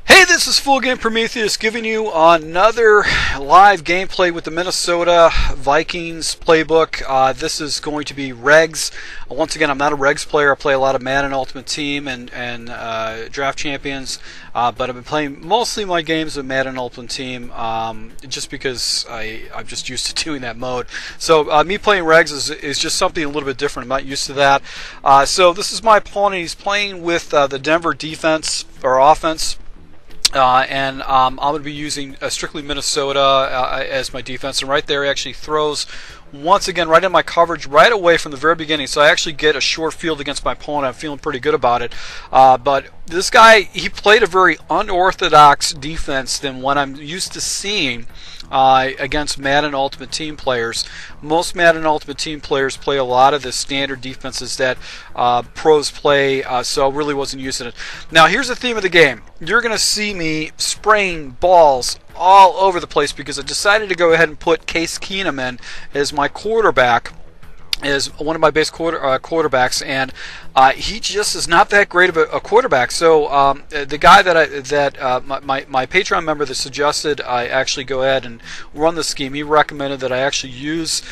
Hey, this is Full Game Prometheus giving you another live gameplay with the Minnesota Vikings playbook. This is going to be regs. Once again, I'm not a regs player. I play a lot of Madden Ultimate Team and Draft Champions, but I've been playing mostly my games with Madden Ultimate Team just because I'm just used to doing that mode. So me playing regs is just something a little bit different. I'm not used to that. So this is my opponent. He's playing with the Denver defense or offense. And I'm going to be using strictly Minnesota as my defense. And right there, he actually throws, once again, right in my coverage right away from the very beginning. So I actually get a short field against my opponent. I'm feeling pretty good about it. But this guy, he played a very unorthodox defense than what I'm used to seeing against Madden Ultimate Team players. Most Madden Ultimate Team players play a lot of the standard defenses that pros play, so I really wasn't used to it. Now here's the theme of the game. You're going to see me spraying balls all over the place because I decided to go ahead and put Case Keenum in as my quarterback, is one of my base quarterbacks, and he just is not that great of a quarterback. So the guy that my Patreon member that suggested I actually go ahead and run the scheme, he recommended that I actually use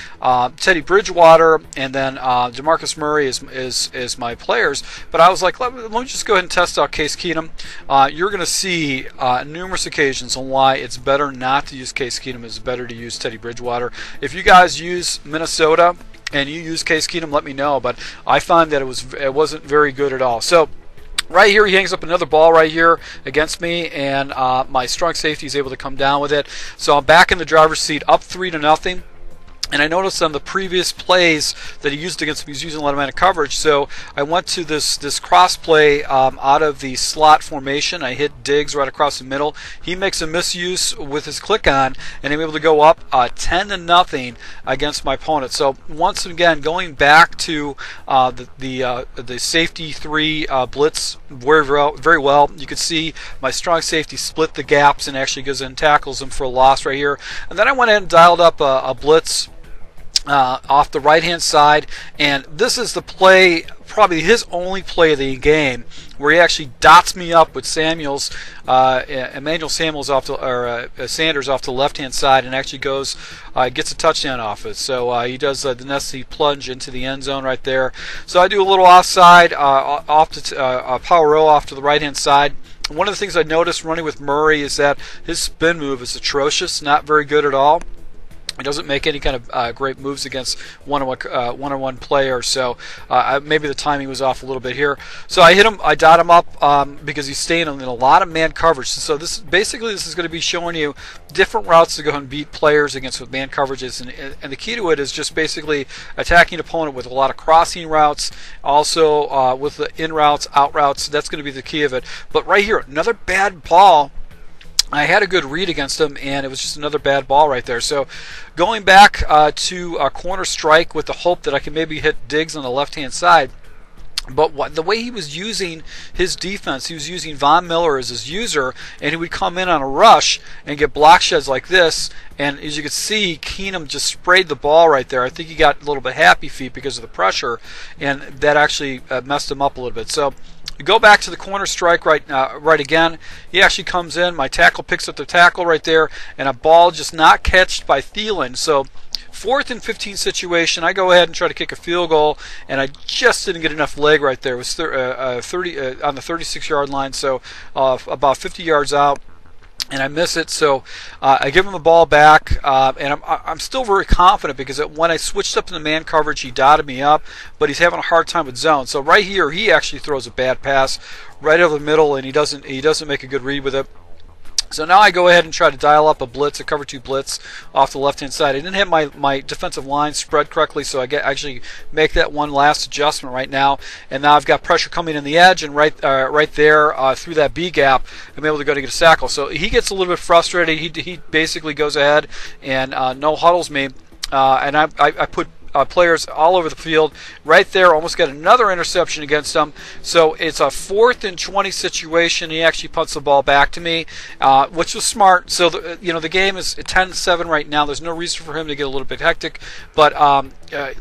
Teddy Bridgewater and then DeMarcus Murray as my players. But I was like, let me just go ahead and test out Case Keenum. You're going to see numerous occasions on why it's better not to use Case Keenum. It's better to use Teddy Bridgewater. If you guys use Minnesota and you use Case Keenum, let me know. But I find that it wasn't very good at all. So right here, he hangs up another ball right here against me, and my strong safety is able to come down with it. So I'm back in the driver's seat, up 3-0. And I noticed on the previous plays that he used against me, he's using a lot of man coverage. So I went to this cross play out of the slot formation. I hit Diggs right across the middle. He makes a misuse with his click on, and I'm able to go up 10-0 against my opponent. So once again, going back to the safety 3 blitz very well. You can see my strong safety split the gaps and actually goes in and tackles him for a loss right here. And then I went ahead and dialed up a blitz off the right hand side, and this is the play, probably his only play of the game, where he actually dots me up with Emmanuel Sanders off the left hand side, and actually goes gets a touchdown off it. So he does the nasty plunge into the end zone right there. So I do a little offside off to power row off to the right hand side. One of the things I noticed running with Murray is that his spin move is atrocious, not very good at all. He doesn't make any kind of great moves against one-on-one players, so maybe the timing was off a little bit here. So I hit him, I dot him up because he's staying in a lot of man coverage. So this is going to be showing you different routes to go and beat players against with man coverages, and the key to it is just basically attacking an opponent with a lot of crossing routes, also with the in routes, out routes. That's going to be the key of it. But right here, another bad ball. I had a good read against him, and it was just another bad ball right there. So going back to a corner strike with the hope that I can maybe hit Diggs on the left-hand side. But the way he was using his defense, he was using Von Miller as his user, and he would come in on a rush and get block sheds like this. And as you can see, Keenum just sprayed the ball right there. I think he got a little bit happy feet because of the pressure, and that actually messed him up a little bit. So you go back to the corner strike right again. He actually comes in. My tackle picks up the tackle right there, and a ball just not catched by Thielen. So 4th and 15 situation, I go ahead and try to kick a field goal, and I just didn't get enough leg right there. It was 30 on the 36-yard line, so about 50 yards out. And I miss it, so I give him the ball back, and I'm still very confident because when I switched up in the man coverage, he dotted me up, but he's having a hard time with zone. So right here, he actually throws a bad pass right over the middle, and he doesn't make a good read with it. So now I go ahead and try to dial up a blitz, a cover 2 blitz off the left-hand side. I didn't have my defensive line spread correctly, so I actually make that one last adjustment right now. And now I've got pressure coming in the edge, and right there through that B gap, I'm able to go to get a sackle. So he gets a little bit frustrated. He basically goes ahead and no huddles me, and I put players all over the field. Right there, almost got another interception against him. So it's a 4th and 20 situation. He actually punts the ball back to me, which was smart. So the game is 10-7 right now. There's no reason for him to get a little bit hectic. But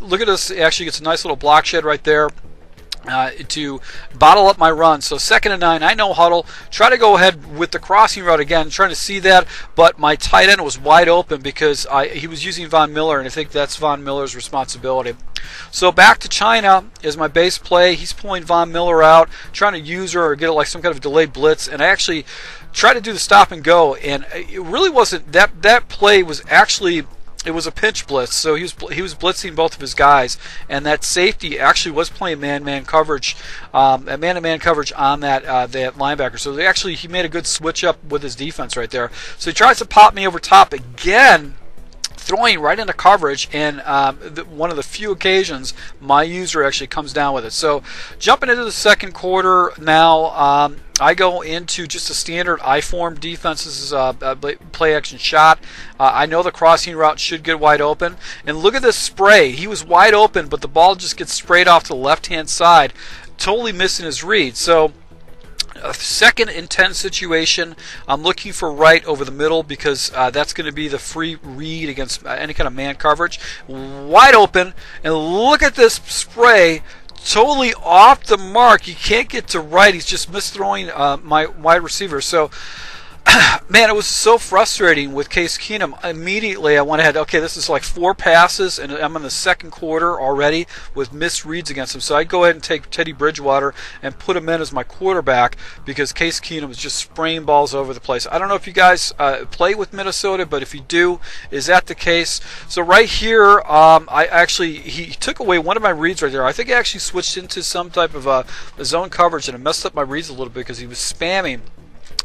look at this. He actually gets a nice little block shed right there. To bottle up my run. So 2nd and 9, I know huddle. Try to go ahead with the crossing route again, trying to see that, but my tight end was wide open because he was using Von Miller, and I think that's Von Miller's responsibility. So back to China is my base play. He's pulling Von Miller out, trying to use her or get like some kind of delayed blitz, and I actually tried to do the stop and go, and it really wasn't that play was actually. It was a pinch blitz, so he was blitzing both of his guys, and that safety actually was playing man-to-man coverage on that linebacker. So he made a good switch up with his defense right there. So he tries to pop me over top again, throwing right into coverage, and one of the few occasions my user actually comes down with it. So jumping into the second quarter now, I go into just a standard I-form defense. This is a play-action shot. I know the crossing route should get wide open. And look at this spray. He was wide open, but the ball just gets sprayed off to the left-hand side, totally missing his read. So a 2nd and 10 situation. I'm looking for right over the middle because that's going to be the free read against any kind of man coverage. Wide open, and look at this spray. Totally off the mark. You can't get to right. He's just misthrowing my wide receiver. So, man, it was so frustrating with Case Keenum. Immediately, I went ahead. Okay, this is like 4 passes, and I'm in the second quarter already with misreads against him. So I go ahead and take Teddy Bridgewater and put him in as my quarterback because Case Keenum was just spraying balls over the place. I don't know if you guys play with Minnesota, but if you do, is that the case? So right here, he took away one of my reads right there. I think I actually switched into some type of a zone coverage, and it messed up my reads a little bit because he was spamming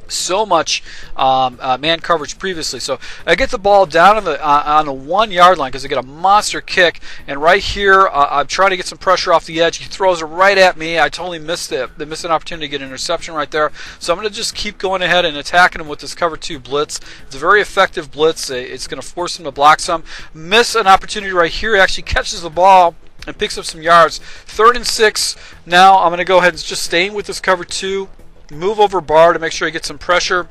so much man coverage previously. So I get the ball down on the 1 yard line because I get a monster kick, and right here I'm trying to get some pressure off the edge. He throws it right at me. I totally missed it. They missed an opportunity to get an interception right there. So I'm going to just keep going ahead and attacking him with this cover 2 blitz. It's a very effective blitz. It's going to force him to block some. Miss an opportunity right here. He actually catches the ball and picks up some yards. 3rd and 6. Now I'm going to go ahead and just staying with this cover 2. Move over bar to make sure he gets some pressure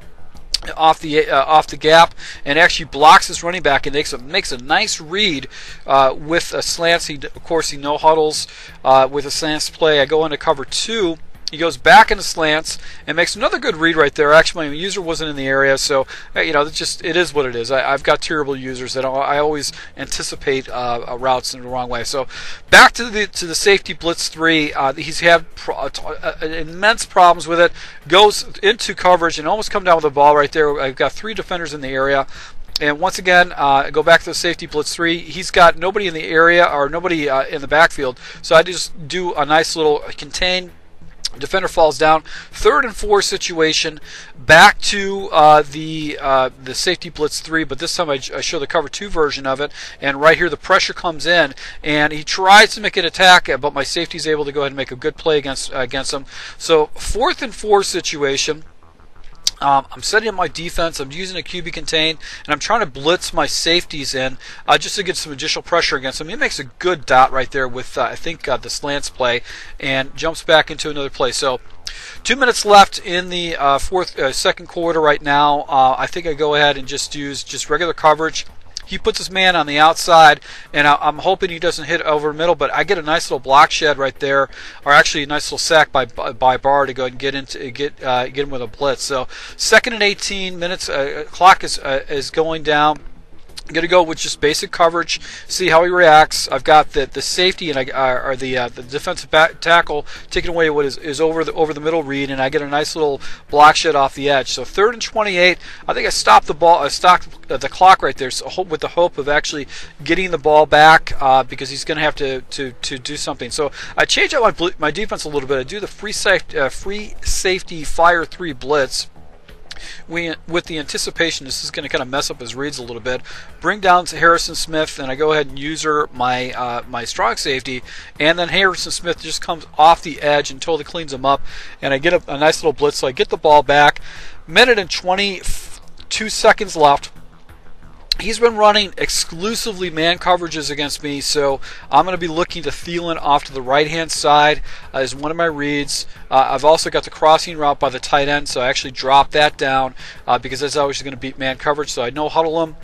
off the gap, and actually blocks his running back and makes a nice read with a slants. Of course, he no huddles with a slants play. I go into cover 2. He goes back into slants and makes another good read right there. Actually, my user wasn't in the area, so it is what it is. I've got terrible users that I always anticipate routes in the wrong way. So back to the safety blitz 3. He's had immense problems with it. Goes into coverage and almost come down with the ball right there. I've got 3 defenders in the area. And once again, go back to the safety blitz 3. He's got nobody in the area or nobody in the backfield. So I just do a nice little contain. Defender falls down. 3rd and 4 situation. Back to the safety blitz 3, but this time I show the cover 2 version of it. And right here the pressure comes in, and he tries to make an attack, but my safety's able to go ahead and make a good play against him. So 4th and 4 situation. I'm setting up my defense. I'm using a QB contain, and I'm trying to blitz my safeties in just to get some additional pressure against him. He makes a good dot right there with, I think, the slants play, and jumps back into another play. So 2 minutes left in the second quarter right now. I think I go ahead and just use regular coverage. He puts his man on the outside, and I'm hoping he doesn't hit over middle, but I get a nice little block shed right there, or actually a nice little sack by Barr to go and get him with a blitz. So 2nd and 18 minutes, clock is going down. I'm going to go with just basic coverage, see how he reacts. I've got the safety and the defensive tackle taking away what is over the middle read, and I get a nice little block shed off the edge. So 3rd and 28. I think I stopped the ball. I stopped the clock right there, so with the hope of actually getting the ball back because he's going to have to do something. So I change out my defense a little bit. I do the free safety fire 3 blitz. With the anticipation this is going to kind of mess up his reads a little bit. Bring down to Harrison Smith, and I go ahead and user my strong safety, and then Harrison Smith just comes off the edge and totally cleans him up, and I get a nice little blitz. So I get the ball back. 1 minute and 22 seconds left. he's been running exclusively man coverages against me, so I'm going to be looking to Thielen off to the right-hand side as one of my reads. I've also got the crossing route by the tight end, so I actually dropped that down because that's always going to beat man coverage, so I no huddle him.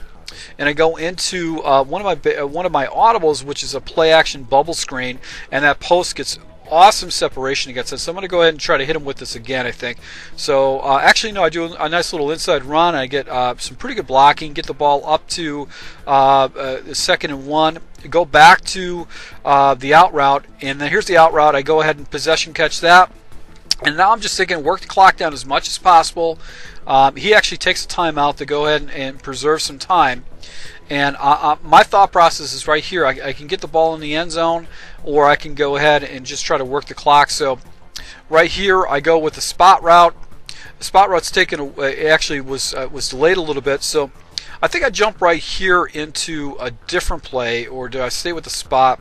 And I go into one of my audibles, which is a play-action bubble screen, and that post gets awesome separation against it. So I'm going to go ahead and try to hit him with this again, I think. So actually, no, I do a nice little inside run. I get some pretty good blocking, get the ball up to 2nd and 1, go back to the out route, and then here's the out route. I go ahead and possession catch that. And now I'm just thinking, work the clock down as much as possible. He actually takes a timeout to go ahead and preserve some time. And my thought process is right here. I can get the ball in the end zone, or I can go ahead and just try to work the clock. So right here, I go with the spot route. The spot route's taken actually was delayed a little bit. So I think I jump right here into a different play, or do I stay with the spot?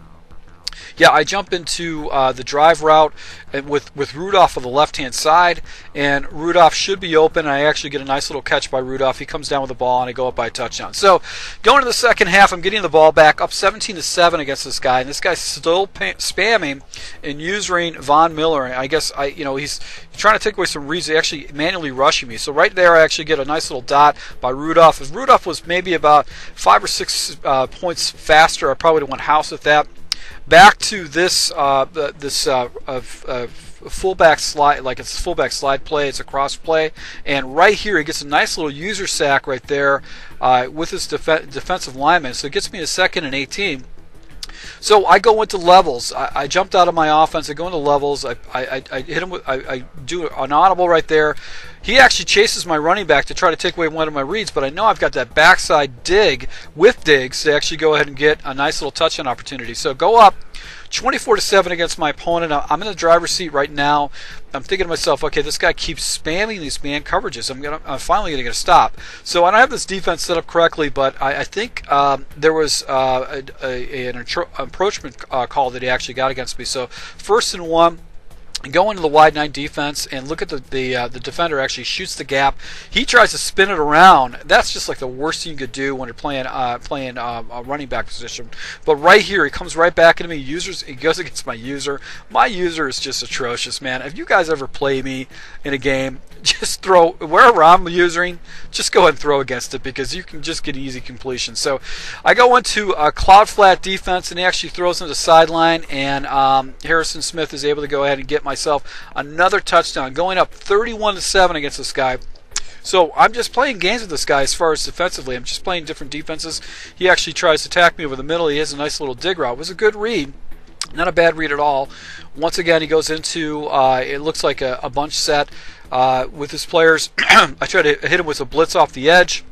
Yeah, I jump into the drive route with Rudolph on the left-hand side, and Rudolph should be open. I actually get a nice little catch by Rudolph. He comes down with the ball, and I go up by a touchdown. So going to the second half, I'm getting the ball back up 17-7 against this guy, and this guy's still spamming and using Von Miller. I guess he's trying to take away some reads. He's actually manually rushing me. So right there, I actually get a nice little dot by Rudolph. If Rudolph was maybe about 5 or 6 points faster, I probably would have went house with that. Back to this fullback slide, like it's a fullback slide play. It's a cross play, and right here he gets a nice little user sack right there with his defensive lineman. So it gets me a 2nd and 18. So I go into levels. I jumped out of my offense. I go into levels. I hit him with. I do an audible right there. He actually chases my running back to try to take away one of my reads, but I know I've got that backside dig with digs to actually go ahead and get a nice little touchdown opportunity. So go up 24-7 against my opponent. I'm in the driver's seat right now. I'm thinking to myself, okay, this guy keeps spamming these man coverages. I'm finally going to get a stop. So I don't have this defense set up correctly, but I think there was an approachment call that he actually got against me. So 1st and 1. Go into the wide 9 defense and look at the defender actually shoots the gap. He tries to spin it around. That's just like the worst thing you could do when you're playing a running back position. But right here, he comes right back into me. He goes against my user. My user is just atrocious, man. If you guys ever play me in a game, just throw wherever I'm using. Just go ahead and throw against it because you can just get easy completion. So I go into a cloud flat defense, and he actually throws into the sideline, and Harrison Smith is able to go ahead and get myself another touchdown, going up 31-7 against this guy. So I'm just playing games with this guy as far as defensively. I'm just playing different defenses. He actually tries to attack me over the middle. He has a nice little dig route. It was a good read. Not a bad read at all. Once again, he goes into, it looks like a bunch set with his players. I try to hit him with a blitz off the edge.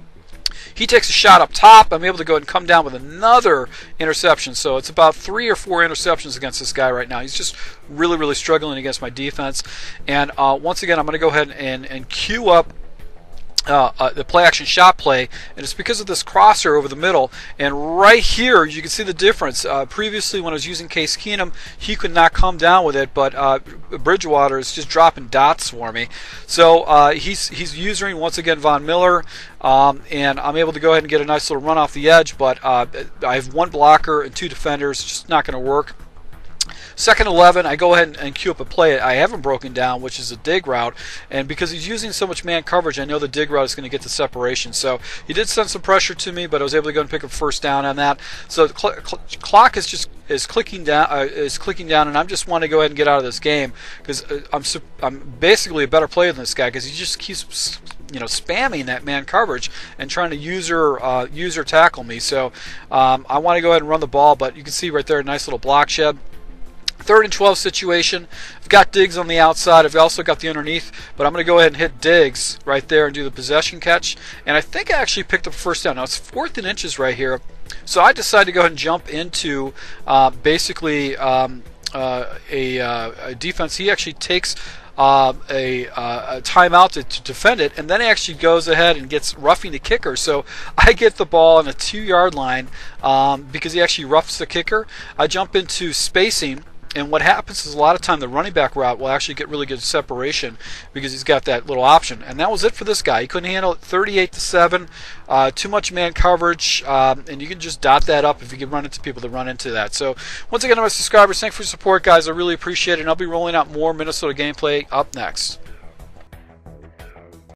He takes a shot up top. I'm able to go ahead and come down with another interception. So it's about 3 or 4 interceptions against this guy right now. He's just really, really struggling against my defense. And once again, I'm going to go ahead and queue up the play action shot play, and it's because of this crosser over the middle. And right here you can see the difference. Previously when I was using Case Keenum, he could not come down with it, but Bridgewater is just dropping dots for me. So he's using once again Von Miller, and I'm able to go ahead and get a nice little run off the edge, but I have 1 blocker and 2 defenders. It's just not going to work. 2nd 11, I go ahead and queue up a play I haven't broken down, which is a dig route. And because he's using so much man coverage, I know the dig route is going to get the separation. So he did send some pressure to me, but I was able to go and pick up 1st down on that. So the clock is clicking down, and I just want to go ahead and get out of this game because I'm basically a better player than this guy because he just keeps spamming that man coverage and trying to user tackle me. So I want to go ahead and run the ball, but you can see right there a nice little block shed. 3rd and 12 situation. I've got Diggs on the outside. I've also got the underneath, but I'm going to go ahead and hit Diggs right there and do the possession catch. And I think I actually picked up a 1st down. Now it's 4th and inches right here. So I decided to go ahead and jump into basically a defense. He actually takes a timeout to defend it, and then he actually goes ahead and gets roughing the kicker. So I get the ball on a 2-yard line because he actually roughs the kicker. I jump into spacing. And what happens is a lot of time the running back route will actually get really good separation because he's got that little option. And that was it for this guy. He couldn't handle it. 38-7, too much man coverage, and you can just dot that up if you can run into people that run into that. So once again, to my subscribers, thanks for your support, guys. I really appreciate it. And I'll be rolling out more Minnesota gameplay up next.